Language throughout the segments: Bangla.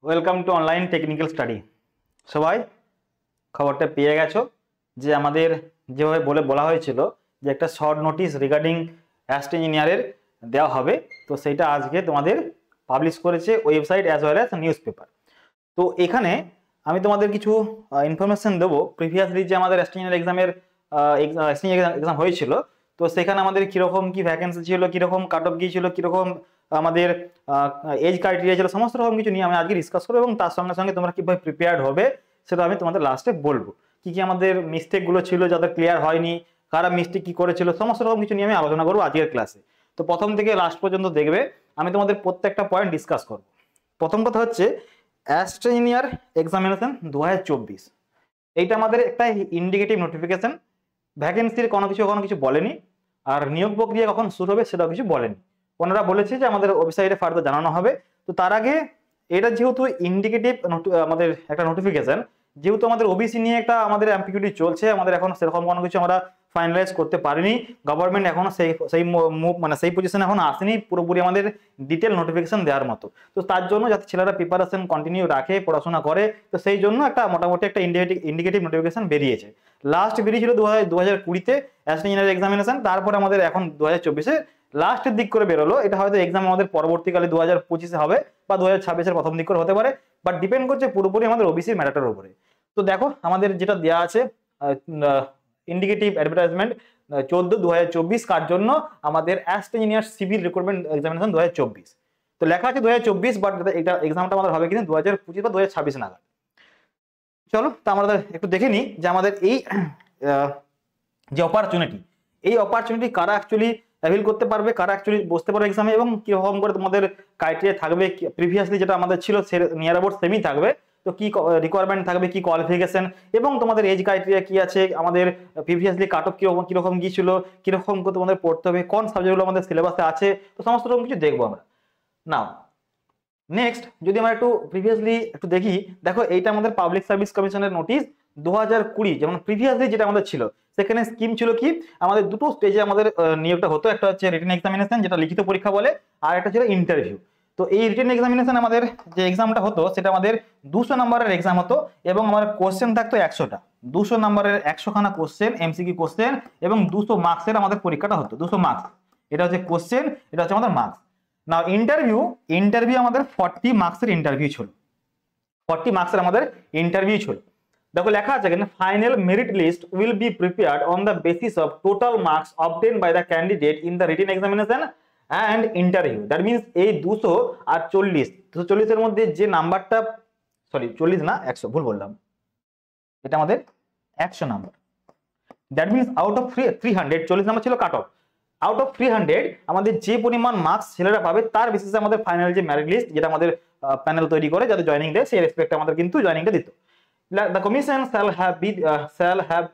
Welcome to online technical study. সবাই খবরটা পেয়ে গেছো যে আমাদের যেভাবে বলা হয়েছিল যে একটা শর্ট নোটিশ রিগার্ডিং অ্যাস্ট ইঞ্জিনিয়ারের দেওয়া হবে, তো সেইটা আজকে তোমাদের পাবলিশ করেছে website as well as news paper. তো এখানে আমি তোমাদের কিছু ইনফরমেশন দেবো প্রিভিয়াসলি যে আমাদের অ্যাস্ট ইঞ্জিনিয়ার এক্সাম হয়েছিল, তো সেখানে আমাদের কীরকম কি ভ্যাকেন্সি ছিল, কীরকম কাট অফ গিয়েছিল, কীরকম আমাদের এজ ক্রাইটেরিয়া ছিল, সমস্ত রকম কিছু নিয়ে আমি আজকে ডিসকাস করবো এবং তার সঙ্গে সঙ্গে তোমরা কীভাবে প্রিপেয়ার্ড হবে সেটা আমি তোমাদের লাস্টে বলবো। কি কি আমাদের মিস্টেকগুলো ছিল যাদের ক্লিয়ার হয়নি, কারা মিস্টেক কি করেছিল, সমস্ত রকম কিছু নিয়ে আমি আলোচনা করবো আজকের ক্লাসে। তো প্রথম থেকে লাস্ট পর্যন্ত দেখবে, আমি তোমাদের প্রত্যেকটা পয়েন্ট ডিসকাস করবো। প্রথম কথা হচ্ছে অ্যাস্ট ইঞ্জিনিয়ার এক্সামিনেশন 2024, এইটা আমাদের একটা ইন্ডিকেটিভ নোটিফিকেশন। ভ্যাকেন্সির কোনো কিছু বলেনি, আর নিয়োগ প্রক্রিয়া কখন শুরু হবে সেটাও কিছু বলেনি। ওনারা বলেছে যে আমাদের ওয়েবসাইটে ফার্দার জানানো হবে। তো তার আগে এটা যেহেতু ইন্ডিকেটিভ আমাদের একটা নোটিফিকেশন, যেহেতু আমাদের ওবিসি নিয়ে একটা আমাদের অ্যাম্পিকিউটি চলছে, আমাদের এখন সেরকম কোনো কিছু আমরা ফাইনালাইজ করতে পারিনি। গভর্নমেন্ট এখনো সেই পজিশনে এখন আসেনি পুরোপুরি আমাদের ডিটেল নোটিফিকেশন দেওয়ার মতো। তো তার জন্য যাতে ছেলেরা প্রিপারেশন কন্টিনিউ রাখে, পড়াশোনা করে, তো সেই জন্য একটা মোটামুটি একটা ইন্ডিকেটিভ নোটিফিকেশন বেরিয়েছে। লাস্ট বেরিয়েছিল 2020-তে অ্যাস্ট ইঞ্জিনিয়ার এক্সামিনেশন, তারপরে আমাদের এখন 2024-এ লাস্টের দিক করে বেরোলো। এটা হয়তো এক্সাম আমাদের পরবর্তীকালে 2025-এ হবে বা 2026-এর প্রথম দিক করে হতে পারে, বাট ডিপেন্ড করছে পুরোপুরি আমাদের ওবিসির ম্যাটারের উপরে। তো দেখো আমাদের যেটা দেওয়া আছে ইন্ডিকেটিভ অ্যাডভার্টাইজমেন্ট 14/2024 কার জন্য আমাদের asked engineer civil recruitment examination 2024। তো লেখা আছে 2024, বাট এটা এক্সামটা আমাদের হবে কিন্তু 2025 বা 2026 নাগাদ। চলো তা আমরা একটু দেখে নিই যে আমাদের এই যে অপরচুনিটি, এই অপরচুনিটি কারা অ্যাকচুয়ালি অ্যাভেল করতে পারবে, কারা অ্যাকচুয়ালি বসতে পারবে এক্সামে, এবং কিরকম করে তোমাদের ক্রাইটেরিয়া থাকবে। প্রিভিয়াসলি যেটা আমাদের ছিল নিয়ার অ্যাবাউট সেমই থাকবে, তো কি রিকোয়ারমেন্ট থাকবে, কি কোয়ালিফিকেশন, এবং তোমাদের এজ ক্রাইটেরিয়া কি আছে, আমাদের প্রিভিয়াসলি কাট অফ কিরকম গিয়েছিল, কিরকম করে তোমাদের পড়তে হবে, কোন সাবজেক্টগুলো আমাদের সিলেবাসে আছে, তো সমস্ত রকম কিছু দেখবো আমরা। নাও নেক্সট যদি আমরা একটু প্রিভিয়াসলি একটু দেখি, দেখো এইটা আমাদের পাবলিক সার্ভিস কমিশনের নোটিশ 2020, যেমন প্রিভিয়াসলি যেটা আমাদের ছিল সেখানে স্কিম ছিল কি, আমাদের দুটো স্টেজে আমাদের নিয়োগটা হতো। একটা হচ্ছে রিটেন এক্সামিনেশন, যেটা লিখিত পরীক্ষা বলে, আর একটা ছিল ইন্টারভিউ। তো এই রিটেন এক্সামিনেশন আমাদের যে এক্সামটা হতো সেটা আমাদের 200 নম্বরের এক্সাম হতো, এবং আমাদের কোশ্চেন থাকতো 100টা। 200 নম্বরের 100খানা কোশ্চেন, এমসিকিউ কোশ্চেন, এবং 200 মার্কসের আমাদের পরীক্ষাটা হতো। 200 মার্কস, এটা হচ্ছে কোশ্চেন, এটা হচ্ছে আমাদের মার্কস। না ইন্টারভিউ আমাদের 40 মার্কসের ইন্টারভিউ ছিল। 40 মার্কসের আমাদের ইন্টারভিউ ছিল। দেখো লেখা আছে এখানে, final merit list will be prepared on the basis of total marks obtained by the candidate in the written examination and interview. That means এই 200 আর 240 এর মধ্যে যে নাম্বারটা, সরি 40 না 100, ভুল বললাম, এটা আমাদের 100 number. That means out of 300, 40 number ছিল কাট অফ। আউট অফ 300 আমাদের যে পরিমাণ মার্কস ছেলেরা পাবে তার বেসিসে আমাদের ফাইনাল যে মেরিট লিস্ট, যেটা আমাদের প্যানেল তৈরি করে যাতে জয়েনিং দেয়, সেই রেসপেক্টে আমাদের কিন্তু জয়েনিংটা দিত। The commission shall have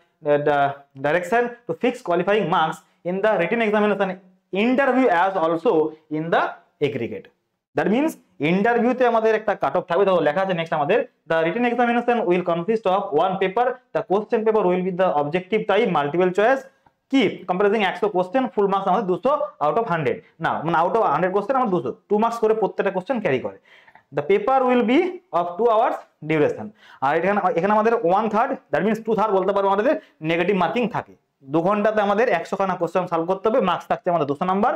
the direction to fix qualifying marks in the written examination interview as also in the aggregate. That means ইন্টারভিউতে আমাদের একটা কাট অফ থাকবে। তো লেখা আছে নেক্সট আমাদের, the written examination will consist of one paper. The question paper will be the objective type multiple choice কি কম্পারিজিং 100 কোশ্চেন, ফুল মার্কস আমাদের 200 আউট অফ 100। না মানে আউট অফ 100 কোশ্চেন আমরা 200, 2 মার্কস করে প্রত্যেকটা কোশ্চেন ক্যারি করে। The paper will be of 2 hours duration। আর এখানে আমাদের 1/3, দ্যাট মিনস 2/3 বলতে পারবো আমাদের নেগেটিভ মার্কিং থাকে। 2 ঘন্টাতে আমাদের 100 খানা কোশ্চেন সলভ করতে হবে, মার্কস থাকছে আমাদের 200 নাম্বার।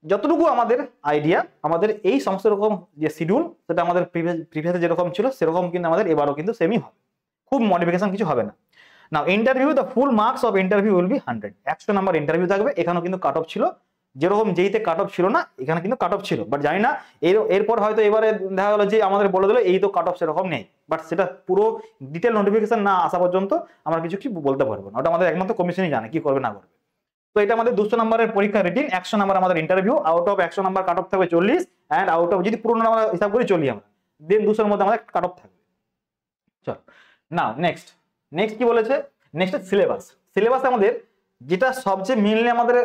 যতটুকু আমাদের আইডিয়া, আমাদের এই সমস্ত রকম যে শিডিউল সেটা আমাদের প্রিভিয়াসে যেরকম ছিল সেরকম কিন্তু আমাদের এবারও কিন্তু সেমই হবে, খুব মডিফিকেশন কিছু হবে না। Now interview, the full marks of interview will be 100। 100 number interview থাকবে। এখানেও কিন্তু কাট অফ ছিল, যেরকম যেইতে কাট অফ ছিল না এখানে কিন্তু কাট অফ ছিল, বাট জানি না এরপর হয়তো এবারে দেখা গেলো যে আমাদের বলে দিল এই তো কাট অফ সেরকম নেই, বাট সেটা পুরো ডিটেল নোটিফিকেশন না আসা পর্যন্ত আমরা কিছু বলতে পারবো না। ওটা আমাদের একমাত্র কমিশনই জানে কি করবে না করবে। তো এটা আমাদের 200 নম্বরের পরীক্ষা রিটিন, 100 নাম্বার আমাদের interview, out of 100 number cut off থাকবে 40, অ্যান্ড আউট অফ যদি পুরো নাম্বার হিসাব করে চলি আমরা, দেন 200-এর মধ্যে আমাদের কাট অফ থাকবে। চল নাও নেক্সট কি বলেছে, নেক্সট সিলেবাস আমাদের যেটা সবচেয়ে মেইনলি আমাদের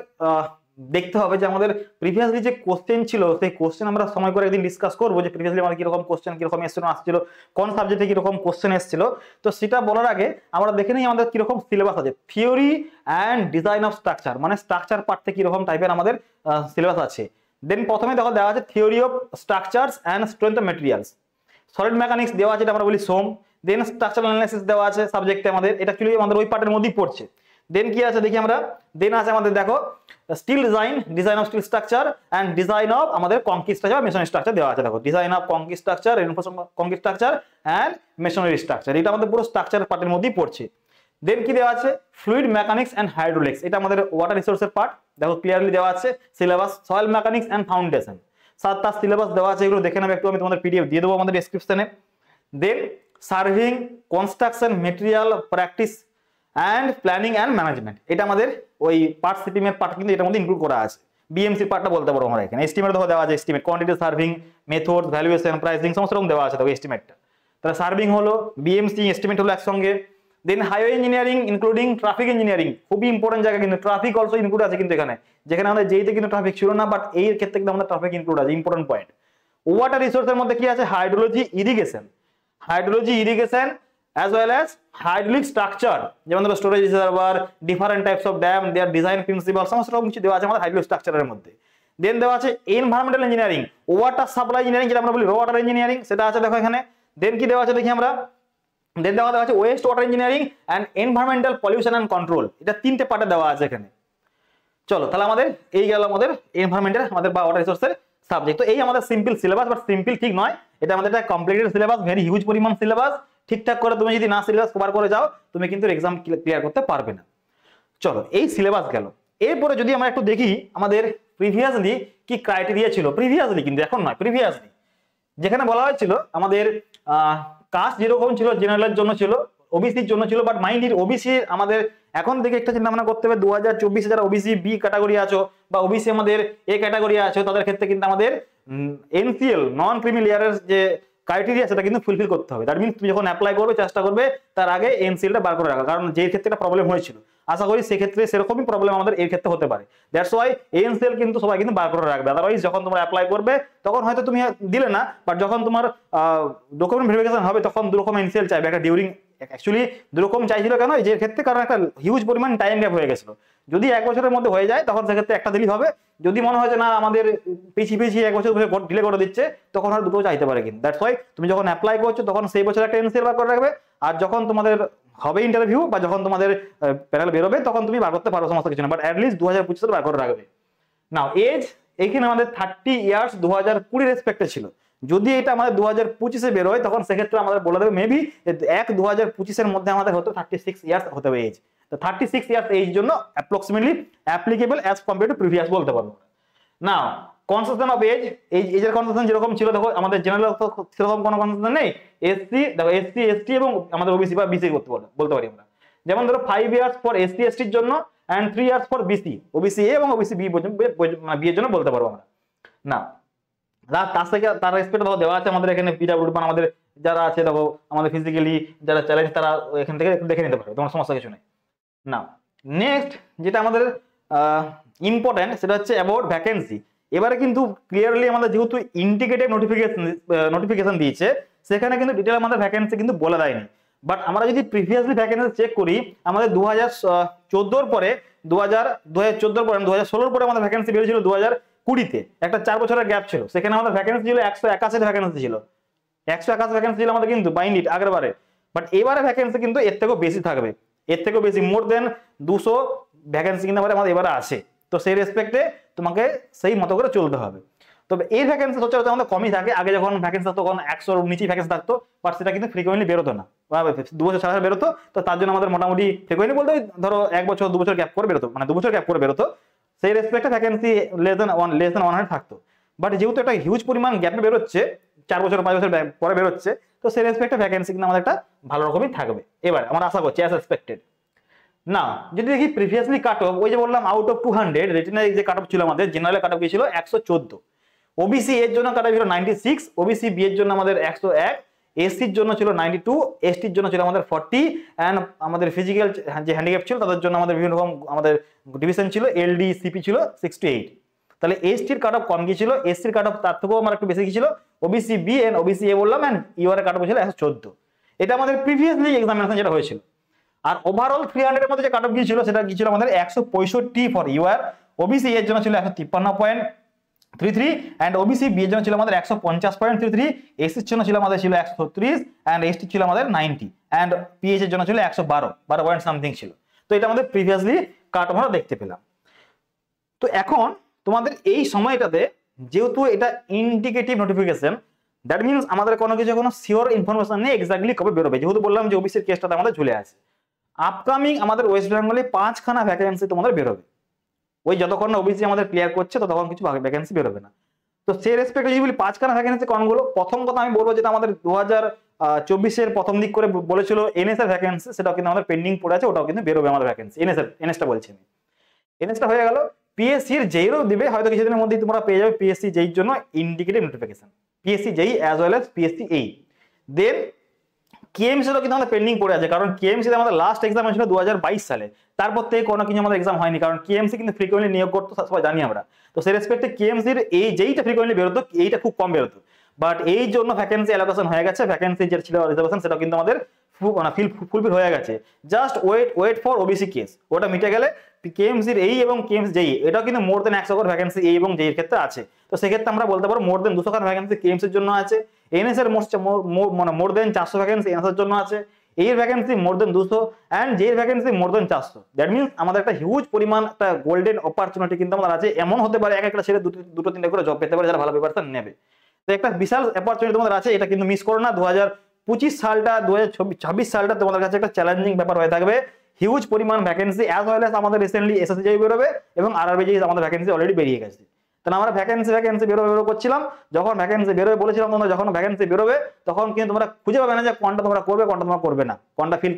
দেখতে হবে যে আমাদের প্রিভিয়াসলি যে কোশ্চেন ছিল সেই কোশ্চেন আমরা সময় করে একদিন ডিসকাস করবো যে প্রিভিয়াসলি আমাদের কিরকম কোশ্চেন, কিরকম আসছিল, কোন সাবজেক্টে কিরকম কোশ্চেন এসেছিল। তো সেটা বলার আগে আমরা দেখে নিই আমাদের কিরকম সিলেবাস আছে। Theory and design of structure, মানে স্ট্রাকচার পার্টে কিরকম টাইপের আমাদের সিলেবাস আছে। দেন প্রথমে দেখো দেওয়া আছে theory of structures and strength of materials. Solid mechanics দেওয়া আছে, এটা আমরা বলি সোম। দেন স্ট্রাকচারাল অ্যানালাইসিস দেওয়া আছে সাবজেক্টে আমাদের, এটা অ্যাকচুয়ালি আমাদের ওই পার্টের মধ্যেই পড়ছে। দেন কি আছে দেখি আমরা, দেন আছে আমাদের দেখো steel design of steel structure and design of আমাদের কংক্রিট স্ট্রাকচার, মেশনারি স্ট্রাকচার দেওয়া আছে। দেখো design of concrete structure, reinforced concrete structure and masonry structure, এটা আমাদের পুরো স্ট্রাকচার পার্টের মধ্যেই পড়ছে। দেন কি দেওয়া আছে, ফ্লুইড মেকানিক্স অ্যান্ড হাইড্রোলিক্স, এটা আমাদের ওয়াটার রিসোর্সের পার্ট। দেখো ক্লিয়ারলি দেওয়া আছে syllabus, soil mechanics and foundation, 7টা সিলেবাস দেওয়া আছে, এগুলো দেখে নেবে একটু, আমি তোমাদের পিডিএফ দিয়ে দেবো আমাদের ডেসক্রিপশনে। Then surveying, construction, material practice and planning and management, এটা আমাদের ওই পার্ট সিপিএম এর পার্ট কিন্তু এটার মধ্যে ইনক্লুড করা আছে। বিএমসি পার্টটা বলতে পারবো আমরা এখানে। এস্টিমেট দেখো দেওয়া আছে, estimate, quantity serving, method, valuation, pricing, সমস্ত রকম দেওয়া আছে দেখো এস্টিমেটটা। তাহলে সার্ভিং হলো, বিএমসি, এস্টিমেট হলো একসঙ্গে। Then highway engineering including traffic engineering, খুবই ইম্পর্টেন্ট জায়গা কিন্তু, ট্রাফিক অলসো ইনক্লুড আছে কিন্তু এখানে, যেখানে আমাদের যেইতে কিন্তু ট্রাফিক ছিল না, বাট এই ক্ষেত্রে কিন্তু আমাদের ট্রাফিক ইনক্লুড আছে, ইম্পর্টেন্ট পয়েন্ট। ওয়াটার রিসোর্সের মধ্যে কি আছে, hydrology, irrigation, as well as hydraulic structure, যেমন ধরো storage reservoir, different types of dam, their design principle, সমস্ত রকম কিছু দেওয়া আছে আমাদের হাইড্রোলিক স্ট্রাকচারের মধ্যে। দেন দেওয়া আছে environmental engineering, water supply engineering, যেটা আমরা বলি র ওয়াটার ইঞ্জিনিয়ারিং, সেটা আছে দেখো এখানে। দেন কি দেওয়া আছে দেখি আমরা, দেন দেওয়া আছে West water engineering and environmental pollution and control, এটা 3টে পার্টে দেওয়া আছে এখানে। চলো তাহলে আমাদের এই গেল আমাদের এনভায়রনমেন্টাল আমাদের বা ওয়াটার রিসোর্সের সাবজেক্ট। তো এই আমাদের সিম্পল সিলেবাস, বাট সিম্পল ঠিক নয়, এটা আমাদের একটা কমপ্লিকেটেড সিলেবাস, ভেরি হিউজ পরিমাণ সিলেবাস। ঠিকঠাক করে তুমি যদি না সিলেবাস কভার করে যাও, তুমি কিন্তু এক্সাম ক্লিয়ার করতে পারবে না। চলো এই সিলেবাস গেল। এরপরে যদি আমরা একটু দেখি আমাদের প্রিভিয়াসলি কি ক্রাইটেরিয়া ছিল, প্রিভিয়াসলি কিন্তু এখন নয়, প্রিভিয়াসলি যেখানে বলা হয়েছিল আমাদের কাস্ট যেরকম ছিল, জেনারেলের জন্য ছিল, ওবিসির জন্য ছিল, বাট মাইন্ড ওবিসি আমাদের এখন থেকে একটা চিন্তা ভাবনা করতে হবে, 2024 যারা ওবিসি বি ক্যাটাগরি আছো বা ওবিসি আমাদের এ ক্যাটাগরি আছো, তাদের ক্ষেত্রে কিন্তু আমাদের এনসিএল নন ক্রিমি লেয়ারের যে ক্রাইটেরিয়া সেটা কিন্তু ফুলফিল করতে হবে। দ্যাট মিনস তুমি যখন অ্যাপ্লাই করবে চেষ্টা করবে তার আগে এনসিএলটা বার করে রাখা, কারণ যে ক্ষেত্রে একটা প্রবলেম হয়েছিল, আশা করি সেক্ষেত্রে সেরকমই প্রবলেম আমাদের এর ক্ষেত্রে হতে পারে। দ্যাটস ওয়াই এনসিএল কিন্তু সবাই কিন্তু বার করে রাখবে, আদারওয়াইজ যখন তোমরা অ্যাপ্লাই করবে তখন হয়তো তুমি দিলে না, বাট যখন তোমার ডকুমেন্ট ভেরিফিকেশন হবে তখন দুরকম এনসিএল চাইবে, একটা ডিউরিং অ্যাকচুয়ালি দুরকম চাইছিল কেন, এই যে ক্ষেত্রে কারণ একটা হিউজ পরিমাণ টাইম গ্যাপ হয়ে গেছিল। যদি 1 বছরের মধ্যে হয়ে যায় তখন সেক্ষেত্রে একটা দিলেই হবে, যদি মনে হয় যে না আমাদের পিছিয়ে 1 বছর ডিলে করে দিচ্ছে তখন আর দুটো চাইতে পারে। কিন্তু দ্যাটস ওয়াই তুমি যখন অ্যাপ্লাই করছো তখন সেই বছর একটা এনসিএল বার করে রাখবে, আর যখন তোমাদের হবে ইন্টারভিউ বা যখন তোমাদের প্যানেল বেরোবে তখন তুমি বার করতে পারো, সমস্ত কিছু না, বাট অ্যাটলিস্ট 2025 বার করে রাখবে। নাও এজ এইখানে আমাদের 30 ইয়ার্স 2020 রেসপেক্টে ছিল, যদি এটা আমাদের 2025-এ বেরোয় তখন সেক্ষেত্রে আমাদের বলে দেবে মেবি 2025-এর মধ্যে আমাদের হতো 36 ইয়ার্স হতে হবে এজ। তো 36 ইয়ার্স এজ জন্য approximately applicable as compare to previous বলতে পারবো। নাও কনসেশন অফ এজ, এই এজের কনসেশন যেরকম ছিল দেখো আমাদের জেনারেল সেরকম কোনো কনসেশন নেই, এসসি দেখো এসসি এসটি এবং আমাদের ওবিসি বা বিসি বলতে পারি আমরা। যেমন ধরো 5 ইয়ার্স ফর এসসি এসটির জন্য and 3 years for BC, OBC A এবং ওবিসি বি বি এর জন্য বলতে পারবো আমরা। না তার থেকে তার রেসপেক্ট দেওয়া আছে আমাদের এখানে পিডব্লিউডি মানে আমাদের যারা আছে দেখো আমাদের ফিজিক্যালি যারা চ্যালেঞ্জ তারা এখান থেকে দেখে নিতে পারবে, তোমার সমস্যা কিছু নেই। না নেক্সট যেটা আমাদের ইম্পর্টেন্ট সেটা হচ্ছে অ্যাবাউট ভ্যাকেন্সি। এবারে কিন্তু ক্লিয়ারলি আমাদের যেহেতু ইন্ডিকেটেড নোটিফিকেশন দিয়েছে সেখানে কিন্তু ডিটেল আমাদের ভ্যাকেন্সি কিন্তু বলে দেয়নি, বাট আমরা যদি প্রিভিয়াসলি ভ্যাকেন্সি চেক করি আমাদের 2014 পরে 2014 পরে 2016 পরে আমাদের ভ্যাকেন্সি বেরিয়েছিল 2020-তে, একটা 4 বছরের গ্যাপ ছিল, সেখানে আমাদের ভ্যাকেন্সি ছিল 181 ভ্যাকেন্সি ছিল, 181 ভ্যাকেন্সি ছিল আমাদের কিন্তু বাইন্ডিট আগের বারে, বাট এবারে ভ্যাকেন্সি কিন্তু এর থেকেও বেশি থাকবে, এর থেকেও বেশি মোর দেন 200 ভ্যাকেন্সি কিন্তু আমাদের এবারে আছে। তো সেই রেসপেক্টে তোমাকে সেই মতো করে চলতে হবে। তবে এই ভ্যাকেন্সি সচরাচর আমাদের কমই থাকে, আগে যখন ভ্যাকেন্সি থাকতো তখন 100-র নিচেই ভ্যাকেন্সি থাকতো, বাট সেটা কিন্তু ফ্রিকোয়েন্টলি বেরোতো না, 2 বছর ছাড়া বেরোতো। তো তার জন্য আমাদের মোটামুটি ফ্রিকোয়েন্টলি বলতে ধরো 1 বছর 2 বছর গ্যাপ করে বেরোতো, মানে 2 বছর গ্যাপ করে বেরোতো, সেই রেসপেক্টে ভ্যাকেন্সি লেস দেন 100 থাকতো। বাট যেহেতু একটা হিউজ পরিমাণ গ্যাপে বেরোচ্ছে, 4 বছর 5 বছর পরে বেরোচ্ছে, তো সেই রেসপেক্টে ভ্যাকেন্সি কিন্তু আমাদের একটা ভালো রকমই থাকবে এবার আমরা আশা করছি অ্যাজ এক্সপেক্টেড। না যদি দেখি প্রিভিয়াসলি কাট অফ, ওই যে বললাম আউট অফ 200 রিটেনের যে কাট অফ ছিল আমাদের জেনারেল কাট অফ গিয়েছিল 114, ওবিসি এর জন্য কাট অফ ছিল 96, ওবিসি বি এর জন্য আমাদের 101, এসসির জন্য ছিল 92, এসটির জন্য ছিল আমাদের 40, এন্ড আমাদের ফিজিক্যাল যে হ্যান্ডিক্যাপ ছিল তাদের জন্য আমাদের বিভিন্ন রকম আমাদের ডিভিশন ছিল, এলডি সিপি ছিল 68। তাহলে এসটির কাট অফ কম গিয়েছিল, এসসির কাট অফ তার থেকেও আমার একটু বেশি গিয়েছিল, OBC B and OBC A বললাম, এন্ড ইউআর এর কাট অফ ছিল 114। এটা আমাদের প্রিভিয়াসলি এক্সামিনেশন যেটা হয়েছিল। আর ওভারঅল 300 এর মধ্যে যে কাট অফ গিয়েছিল সেটা গিয়েছিল আমাদের 165 ফর ইউআর, ওবিসি এর জন্য ছিল 153 পয়েন্ট, 33 অ্যান্ড ওবিসি বি এর জন্য ছিল আমাদের 150.33, এসসির জন্য ছিল আমাদের ছিল 136 অ্যান্ড এসটি ছিল আমাদের 90 অ্যান্ড পিএইচ এর জন্য ছিল 112 পয়েন্ট সামথিং ছিল। তো এটা আমাদের প্রিভিয়াসলি কাট আমরা দেখতে পেলাম। তো এখন তোমাদের এই সময়টাতে যেহেতু এটা ইন্ডিকেটিভ নোটিফিকেশন, দ্যাট মিনস আমাদের কোনো কিছু কোনো শিওর ইনফরমেশন নেই এক্স্যাক্টলি কবে বেরোবে, যেহেতু বললাম যে ওবিসির কেসটাতে আমাদের ঝুলে আছে। আপকামিং আমাদের ওয়েস্ট বেঙ্গলে 5খানা ভ্যাকেন্সি তোমাদের বেরোবে, ওই যতক্ষণ না ওবিসি আমাদের ক্লিয়ার করছে ততক্ষণ কিছু ভ্যাকেন্সি বেরোবে না। তো সেই রেসপেক্টে যদি বলি 5খানা ভ্যাকেন্সি কোনগুলো, প্রথম কথা আমি বলবো যেটা আমাদের 2024-এর প্রথম দিক করে বলেছিল এনএস এর ভ্যাকেন্সি, সেটাও কিন্তু আমাদের পেন্ডিং পড়ে আছে, ওটাও কিন্তু বেরোবে আমাদের ভ্যাকেন্সি। এনএসটা বলছি আমি, এনএসটা হয়ে গেল। পিএসসি এর যেইরও দিবে হয়তো কিছুদিনের মধ্যেই তোমরা পেয়ে যাবে পিএসসি যেইর জন্য ইন্ডিকেটিভ নোটিফিকেশন, পিএসসি যেই অ্যাজ ওয়েল অ্যাজ পিএসসি এই। দেন কেএমসিও কিন্তু আমাদের পেন্ডিং পড়ে আছে, কারণ কেএমসিতে আমাদের লাস্ট এক্সাম হয়েছিল 2022 সালে, তারপর থেকে কোনো কিছু আমাদের এক্সাম হয়নি, কারণ কেএমসি কিন্তু ফ্রিকোয়েন্টলি নিয়োগ করতো সবাই জানি আমরা। তো সেই রেসপেক্টে কেএমসির এই যেইটা ফ্রিকোয়েন্টলি বেরোতো এইটা খুব কম বেরোতো, বাট এই জন্য ভ্যাকেন্সি অ্যালোকেশন হয়ে গেছে, ভ্যাকেন্সি যে ছিল রিজার্ভেশন সেটা কিন্তু আমাদের ফুলফিল হয়ে গেছে। Just wait for OBC case, ওটা মিটে গেলে কেএমসির এই এবং কেএমসি যেই এটাও কিন্তু মোর দেন 100 করে ভ্যাকেন্সি এই এবং যেই ক্ষেত্রে আছে। তো সেক্ষেত্রে আমরা বলতে পারবো মোর দেন 200 খান ভ্যাকেন্সি কেএমসির জন্য আছে, এনএস এর মোর দেন 400 ভ্যাকেন্সি এনএস এর জন্য আছে, এর ভ্যাকেন্সি মোর দেন 200 অ্যান্ড যের vacancy more than 400। That means আমাদের একটা হিউজ পরিমাণ একটা গোল্ডেন অপরচুনিটি কিন্তু আমাদের আছে। এমন হতে পারে এক একটা ছেলে দুটো তিনটে করে জব পেতে পারে যারা ভালো প্রিপারেশন নেবে। তো একটা বিশাল অপরচুনিটি তোমাদের আছে, এটা কিন্তু মিস করো না। 2025 সালটা 2026 সালটা তোমাদের কাছে একটা চ্যালেঞ্জিং ব্যাপার হয়ে থাকবে। হিউজ পরিমাণ ভ্যাকেন্সি অ্যাজ ওয়েল অ্যাজ আমাদের রিসেন্টলি এসএসসি জেই বেরোবে এবং আরআরবি জেই আমাদের ভ্যাকেন্সি অলরেডি বেরিয়ে গেছে। তাহলে আমরা ভ্যাকেন্সি বেরোবে করছিলাম, যখন ভ্যাকেন্সি বেরোবে বলেছিলাম তোমরা যখন ভ্যাকেন্সি বেরোবে তখন কিন্তু তোমরা খুঁজে পাবে না যে কোনটা তোমরা করবে কোনটা তোমরা করবে না, কোনটা ফিল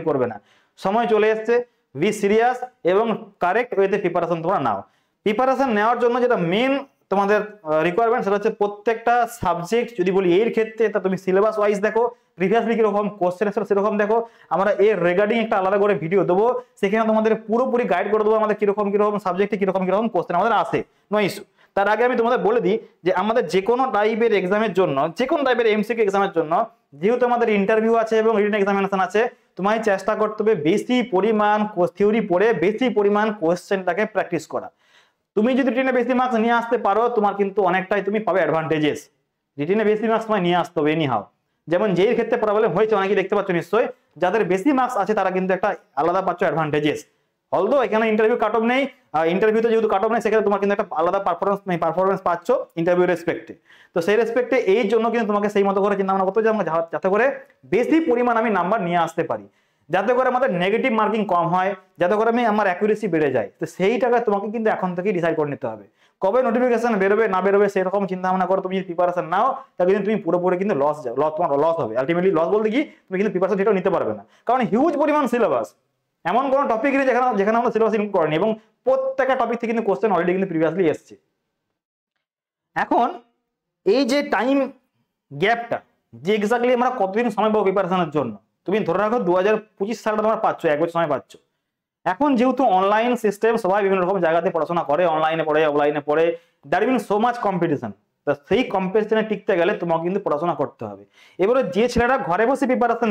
করবে না। সময় চলে এসছে, বি সিরিয়াস এবং কারেক্ট ওয়েতে প্রিপারেশন তোমরা নাও। প্রিপারেশন নেওয়ার জন্য যেটা মেন তোমাদের রিকোয়ারমেন্ট সেটা হচ্ছে প্রত্যেকটা সাবজেক্ট যদি বলি এর ক্ষেত্রে তা তুমি সিলেবাস ওয়াইজ দেখো, প্রিভিয়াসলি কিরকম কোশ্চেন এসেছিল সেরকম দেখো। আমরা এর রিগার্ডিং একটা আলাদা করে ভিডিও দেবো, সেখানে তোমাদের পুরোপুরি গাইড করে দেবো আমাদের কিরকম সাবজেক্টে কিরকম কোশ্চেন আমাদের আসে, নো ইস্যু। তার আগে আমি তোমাদের বলে দিই যে আমাদের যে কোনো টাইপের এক্সামের জন্য, যে কোনো টাইপের এমসিকিউ এক্সামের জন্য যেহেতু আমাদের ইন্টারভিউ আছে এবং রিটেন এক্সামিনেশন আছে, তোমায় চেষ্টা করতে হবে বেশি পরিমাণ থিওরি পড়ে বেশি পরিমাণ কোশ্চেনটাকে প্র্যাকটিস করা। তুমি যদি রিটেনে বেশি মার্কস নিয়ে আসতে পারো তোমার কিন্তু অনেকটাই তুমি পাবে অ্যাডভান্টেজেস। রিটেনে বেশি মার্কস তোমায় নিয়ে আসতে হবে এনিহাও। যেমন যেই ক্ষেত্রে প্রবলেম হয়েছে অনেকেই দেখতে পাচ্ছ নিশ্চয়ই, যাদের বেশি মার্কস আছে তারা কিন্তু একটা আলাদা পাচ্ছ অ্যাডভান্টেজেস। অলদো এখানে ইন্টারভিউ কাট অফ নেই, ইন্টারভিউতে যেহেতু কাট অফ নেই সেখানে তোমার কিন্তু একটা আলাদা পারফরমেন্স পাচ্ছ ইন্টারভিউ রেসপেক্টে। তো সেই রেসপেক্টে এই জন্য কিন্তু তোমাকে সেই মতো করে চিন্তা ভাবনা করতে হবে যাতে করে বেশি পরিমাণ আমি নাম্বার নিয়ে আসতে পারি, যাতে করে আমাদের নেগেটিভ মার্কিং কম হয়, যাতে করে আমার অ্যাকুরেসি বেড়ে যায়। তো সেই টাকা তোমাকে কিন্তু এখন থেকেই ডিসাইড করে নিতে হবে। কবে নোটিফিকেশন বেরোবে না বেরোবে সেরকম চিন্তা ভাবনা করে তুমি যদি প্রিপারেশন নাও তাহলে কিন্তু তুমি পুরোপুরি কিন্তু তোমার লস হবে। আলটিমেটলি লস বলতে কি তুমি কিন্তু প্রিপারেশন সেটাও নিতে পারবে না, কারণ হিউজ পরিমাণ সিলেবাস, এমন কোনো টপিক নেই যেখানে আমরা সিলেবাস ইনক্লুড করিনি এবং প্রত্যেকটা টপিক থেকে কিন্তু কোশ্চেন অলরেডি কিন্তু প্রিভিয়াসলি এসছে। এখন এই যে টাইম গ্যাপটা যে এক্স্যাক্টলি আমরা কতদিন সময় পাবো প্রিপারেশনের জন্য, তুমি ধরে রাখো 2025 সালটা তোমরা পাচ্ছ, 1 বছর সময় পাচ্ছ। এখন যেহেতু অনলাইন সিস্টেম, সবাই বিভিন্ন রকম জায়গাতে পড়াশোনা করে, অনলাইনে পড়ে অফলাইনে পড়ে, that means so much competition. তো সেই কম্পিটিশনে টিকতে গেলে তোমাকে কিন্তু পড়াশোনা করতে হবে। এবারে যে ছেলেটা ঘরে বসে প্রিপারেশন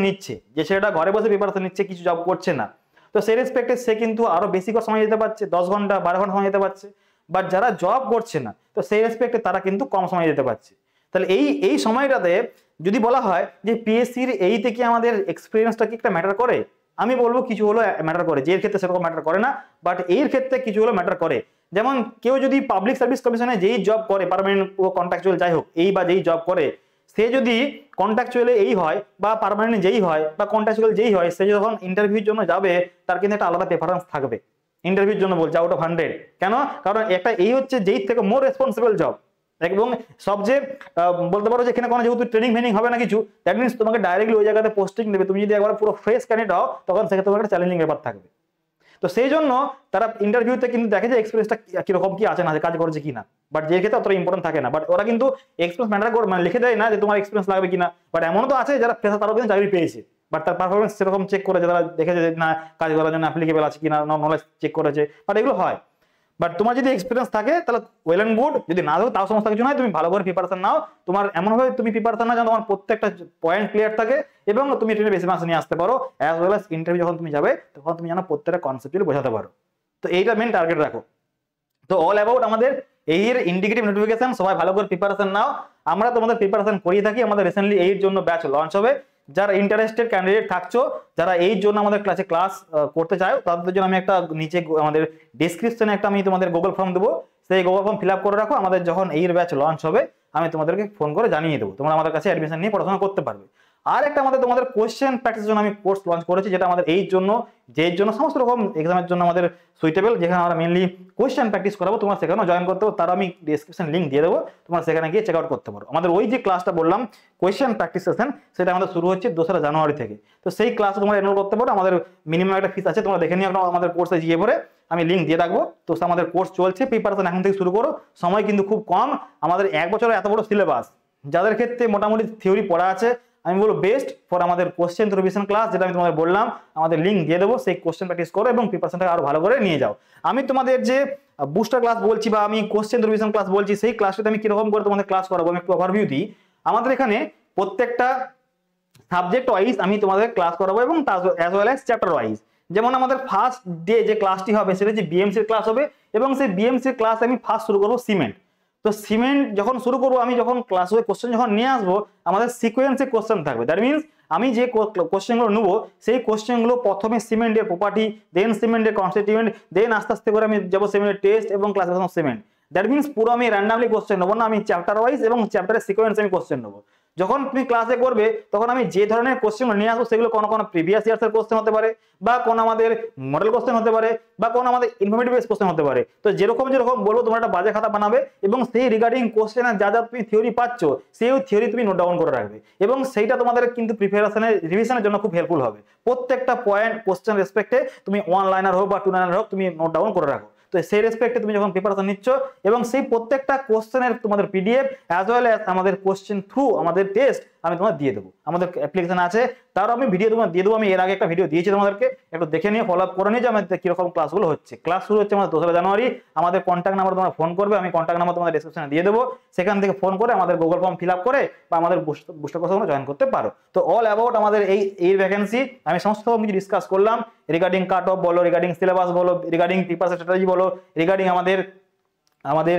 নিচ্ছে, কিছু জব করছে না, তো সেই রেসপেক্টে সে কিন্তু আরো বেশি করে সময় দিতে পারছে, 10 ঘন্টা 12 ঘন্টা সময় দিতে পারছে। বাট যারা জব করছে না তো সেই রেসপেক্টে তারা কিন্তু কম সময় দিতে পারছে। তাহলে এই সময়টাতে যদি বলা হয় যে পিএসসির এই থেকে আমাদের এক্সপিরিয়েন্সটা কি একটা ম্যাটার করে, আমি বলবো কিছু হলো ম্যাটার করে, যে এর ক্ষেত্রে সেরকম ম্যাটার করে না, বাট এর ক্ষেত্রে কিছু হলো ম্যাটার করে। যেমন কেউ যদি পাবলিক সার্ভিস কমিশনে যেই জব করে, পার্মানেন্ট ও কন্ট্রাকচুয়াল যাই হোক, এই বা যেই জব করে, সে যদি কন্ট্রাকচুয়ালে এই হয় বা পার্মানেন্ট যেই হয় বা কন্ট্রাকচুয়াল যেই হয়, সে যখন ইন্টারভিউর জন্য যাবে তার কিন্তু একটা আলাদা প্রেফারেন্স থাকবে ইন্টারভিউর জন্য, বলছে আউট অফ 100। কেন? কারণ একটা এই হচ্ছে যেই থেকে মোর রেসপন্সিবল জব এবং সবচেয়ে বলতে পারো যে এখানে কোনো যেহেতু ট্রেনিং ফেনিং হবে না কিছু, দ্যাট মিনস তোমাকে ডাইরেক্টলি ওই জায়গাতে পোস্টিং দেবে। তুমি যদি একবার পুরো ফ্রেশ ক্যান্ডিডেট হও তখন সেক্ষেত্রে তোমার একটা চ্যালেঞ্জিং ব্যাপার থাকবে। তো সেই জন্য তারা ইন্টারভিউতে কিন্তু দেখে যে এক্সপিরিয়েন্সটা কিরকম কি আছে না আছে, কাজ করেছে কিনা, বাট যে ক্ষেত্রে অতটা ইম্পর্টেন্ট থাকে না। বাট ওরা কিন্তু এক্সপিরিয়েন্স ম্যাটার করে মানে লিখে দেয় না যে তোমার এক্সপিরিয়েন্স লাগবে কিনা, বাট এমনও তো আছে যারা ফ্রেশার তারাও কিন্তু চাকরি পেয়েছে, বাট তার পারফরমেন্স সেরকম চেক করেছে, তারা দেখেছে যে না কাজ করার জন্য অ্যাপ্লিকেবল আছে কিনা, নলেজ চেক করেছে, বাট এগুলো হয়। বাট তোমার যদি এক্সপিরিয়েন্স থাকে তাহলে ওয়েল এন্ড গুড, যদি না থাকো তাও সমস্যা কিছু নয়, তুমি ভালো করে প্রিপারেশন নাও। তোমার এমনভাবে তুমি প্রিপারেশন নাও যেন তোমার প্রত্যেকটা পয়েন্ট ক্লিয়ার থাকে এবং তুমি ট্রেনে বেশি মার্কস নিয়ে আসতে পারো, অ্যাজ ওয়েল অ্যাজ ইন্টারভিউ যখন তুমি যাবে তখন তুমি যেন প্রত্যেকটা কনসেপ্ট বোঝাতে পারো। তো এইটা মেন টার্গেট রাখো। তো অল অ্যাবাউট আমাদের এর ইন্ডিকেটিভ নোটিফিকেশন, সবাই ভালো করে প্রিপারেশন নাও। আমরা তোমাদের প্রিপারেশন করিয়ে থাকি। আমাদের রিসেন্টলি এর জন্য ব্যাচ লঞ্চ হবে। যারা ইন্টারেস্টেড ক্যান্ডিডেট থাকছো, যারা এই জন্য আমাদের ক্লাস করতে চাও, তাদের জন্য আমি একটা নিচে আমাদের ডেসক্রিপশনে একটা আমি তোমাদের গুগল ফর্ম দেবো, সেই গুগল ফর্ম ফিল আপ করে রাখো। আমাদের যখন এই ব্যাচ লঞ্চ হবে আমি তোমাদেরকে ফোন করে জানিয়ে দেবো, তোমরা আমাদের কাছে অ্যাডমিশন নিয়ে পড়াশোনা করতে পারবে। আর একটা তোমাদের কোশ্চেন প্র্যাকটিসের জন্য আমি কোর্স লঞ্চ করেছি, যেটা আমাদের এই জন্য সমস্ত রকম এক্সামের জন্য আমাদের সুইটেবল, যেখানে আমরা মেনলি কোশ্চেন প্র্যাকটিস করাবো। তোমরা সেখানেও জয়েন করতে পারো, তার আমি ডেসক্রিপশন লিঙ্ক দিয়ে দেবো, তোমরা সেখানে গিয়ে চেক আউট করতে পারো। আমাদের ওই যে ক্লাসটা বললাম কোশ্চেন প্র্যাকটিস সেশন, সেটা আমাদের শুরু হচ্ছে 2রা জানুয়ারি থেকে। তো সেই ক্লাসে তোমরা এনরোল করতে পারো। আমাদের মিনিমাম একটা ফিস আছে, তোমরা দেখে নিও আমাদের কোর্সে গিয়ে পরে, আমি লিঙ্ক দিয়ে রাখবো। তো আমাদের কোর্স চলছে, প্রিপারেশন এখন থেকে শুরু করো, সময় কিন্তু খুব কম। আমাদের 1 বছরের এত বড় সিলেবাস, যাদের ক্ষেত্রে মোটামুটি থিওরি পড়া আছে, আমি বলবো বেস্ট ফর আমাদের কোশ্চেন রিভিশন ক্লাস, যেটা আমি তোমাদের বললাম, আমাদের লিঙ্ক দিয়ে দেবো। সেই কোশ্চেন প্র্যাকটিস করো এবং প্রিপারেশনটা আরো ভালো করে নিয়ে যাও। আমি তোমাদের যে বুস্টার ক্লাস বলছি বা আমি কোশ্চেন রিভিশন ক্লাস বলছি, সেই ক্লাসটাতে আমি কিরকম করে তোমাদের ক্লাস করাবো আমি একটু ওভারভিউ দিই। আমাদের এখানে প্রত্যেকটা সাবজেক্ট ওয়াইজ আমি তোমাদের ক্লাস করাবো এবং as well as chapter wise. যেমন আমাদের ফার্স্ট ডে যে ক্লাসটি হবে সেটা হচ্ছে বিএমসির ক্লাস হবে, এবং সেই বিএমসির ক্লাস আমি ফার্স্ট শুরু করবো সিমেন্ট। তো সিমেন্ট যখন শুরু করবো, আমি যখন ক্লাস ওয়াইজ কোশ্চেন যখন নিয়ে আসবো, আমাদের সিকোয়েন্সে কোশ্চেন থাকবে। দ্যাট মিনস আমি যে কোশ্চেনগুলো নেবো, সেই কোশ্চেনগুলো প্রথমে সিমেন্টের প্রপার্টি, দেন সিমেন্টের কনস্টিটিউয়েন্ট, দেন আস্তে আস্তে করে আমি যাবো সিমেন্টের টেস্ট এবং classification of cement. That means পুরো আমি র্যান্ডামলি কোশ্চেন নেবো না, আমি চ্যাপ্টার ওয়াইজ এবং চ্যাপ্টারের সিকোয়েন্স আমি কোশ্চেন নেবো। যখন তুমি ক্লাসে করবে তখন আমি যে ধরনের কোশ্চেন নিয়ে আসবো, সেগুলো কোনো প্রিভিয়াস ইয়ার্সের কোশ্চেন হতে পারে, বা কোনো আমাদের মডেল কোশ্চেন হতে পারে, বা কোনো আমাদের ইনফরমেটিভ বেস কোশ্চেন হতে পারে। তো যেরকম বলবো তোমরা একটা বাজে খাতা বানাবে এবং সেই রিগার্ডিং কোশ্চেনের যা যা তুমি থিওরি পাচ্ছ, সেই থিওরি তুমি নোট ডাউন করে রাখবে, এবং সেইটা তোমাদের কিন্তু প্রিপারেশনের রিভিশনের জন্য খুব হেল্পফুল হবে। প্রত্যেকটা পয়েন্ট কোশ্চেন রেসপেক্টে তুমি 1 লাইনার হোক বা 2 লাইনার হোক তুমি নোট ডাউন করে রাখো। তো সেই রেসপেক্টে তুমি যখন প্রিপারেশন নিচ্ছ, এবং সেই প্রত্যেকটা কোশ্চেনের তোমাদের পিডিএফ অ্যাজ ওয়েল অ্যাজ আমাদের কোশ্চেন থ্রু আমাদের টেস্ট আমি তোমাদের দিয়ে দেবো। আমাদের অ্যাপ্লিকেশন আছে, তারও আমি ভিডিও তোমার দিয়ে দেবো। আমি এর আগে একটা ভিডিও দিয়েছি তোমাদেরকে, একটু দেখে নিয়ে ফলো আপ করে নিয়ে যে আমাদের কিরকম ক্লাসগুলো হচ্ছে। ক্লাস শুরু হচ্ছে আমাদের 2রা জানুয়ারি। আমাদের কন্ট্যাক্ট নাম্বার তোমরা ফোন করবে, আমি কন্ট্যাক্ট নাম্বার তোমাদের ডেসক্রিপশনে দিয়ে দেবো, সেখান থেকে ফোন করে আমাদের গুগল ফর্ম ফিল আপ করে বা আমাদের বুস্টার কোর্সে জয়েন করতে পারো। তো অল অ্যাবাউট আমাদের এই ভ্যাকেন্সি আমি সমস্ত কিছু ডিসকাস করলাম, রিগার্ডিং কাট অফ বলো, রিগার্ডিং সিলেবাস বলো, রিগার্ডিং প্রিপারেশন স্ট্র্যাটেজি বলো, রিগার্ডিং আমাদের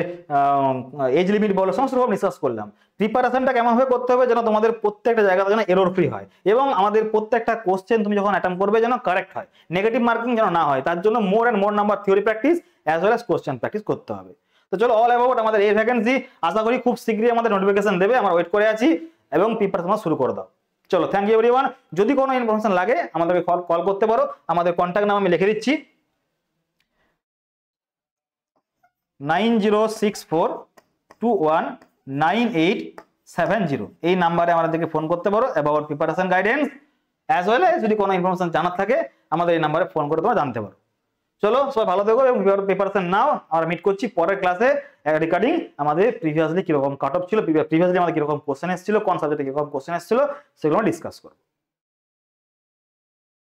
এজ লিমিট বলো, সমস্ত রকম ডিসকাস করলাম। প্রিপারেশনটা কেমন ভাবে করতে হবে যেন তোমাদের প্রত্যেকটা জায়গাতে যেন এরর ফ্রি হয়, এবং আমাদের প্রত্যেকটা কোশ্চেন তুমি যখন অ্যাটেম্প করবে যেন কারেক্ট হয়, নেগেটিভ মার্কিং যেন না হয়। তার জন্য more and more number theory practice as well as question practice করতে হবে। তো চলো অল অ্যাবাউট আমাদের এই ভ্যাকেন্সি, আশা করি খুব শীঘ্রই আমাদের নোটিফিকেশন দেবে, আমরা ওয়েট করে আছি, এবং প্রিপারেশন শুরু করে দাও। চলো, থ্যাংক ইউ এভরিওয়ান। যদি কোনো ইনফরমেশন লাগে আমাদেরকে কল করতে পারো। আমাদের কন্ট্যাক্ট নাম আমি লিখে দিচ্ছি, 9064219870। এই নাম্বারে আমাদেরকে ফোন করতে পারো about preparation guidance, as well as যদি কোনো ইনফরমেশন জানার থাকে আমাদের এই নাম্বারে ফোন করে তোমরা জানতে পারো। চলো, সবাই ভালো থেকো এবং প্রিপারেশন নাও। আমরা মিট করছি পরের ক্লাসে রিগার্ডিং আমাদের প্রিভিয়াসলি কিরকম কাট অফ ছিল, প্রিভিয়াসলি আমাদের কিরকম কোশ্চেন এসেছিল, কোন সাবজেক্টে কিরকম কোশ্চেন এসেছিল, সেগুলো ডিসকাস করবো।